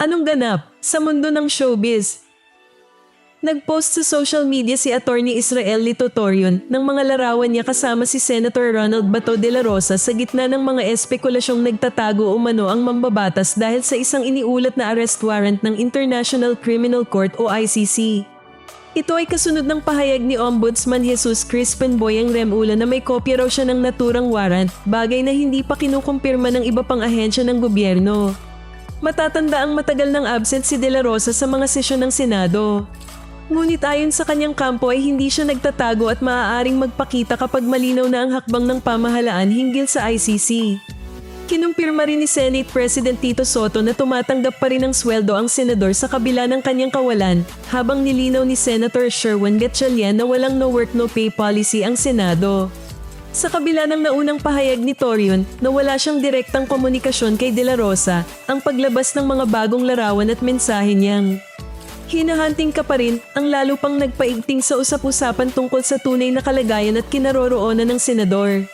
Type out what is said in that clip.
Anong ganap sa mundo ng showbiz? Nag-post sa social media si Attorney Israel Lito Torion ng mga larawan niya kasama si Senator Ronald Bato de la Rosa sa gitna ng mga espekulasyong nagtatago umano ang mambabatas dahil sa isang iniulat na arrest warrant ng International Criminal Court o ICC. Ito ay kasunod ng pahayag ni Ombudsman Jesus Crispin Boyeng Remulla na may kopya raw siya ng naturang warrant, bagay na hindi pa kinukumpirma ng iba pang ahensya ng gobyerno. Matatanda ang matagal ng absent si De La Rosa sa mga sesyon ng Senado. Ngunit ayon sa kanyang kampo ay hindi siya nagtatago at maaaring magpakita kapag malinaw na ang hakbang ng pamahalaan hinggil sa ICC. Kinumpirma rin ni Senate President Tito Soto na tumatanggap pa rin ng sweldo ang senador sa kabila ng kanyang kawalan, habang nilinaw ni Senator Sherwin Gatchalian na walang no work no pay policy ang Senado. Sa kabila ng naunang pahayag ni Torion na wala siyang direktang komunikasyon kay De La Rosa, ang paglabas ng mga bagong larawan at mensahe niyang hinahanting ka pa rin ang lalo pang nagpaigting sa usap-usapan tungkol sa tunay na kalagayan at kinaroroonan ng senador.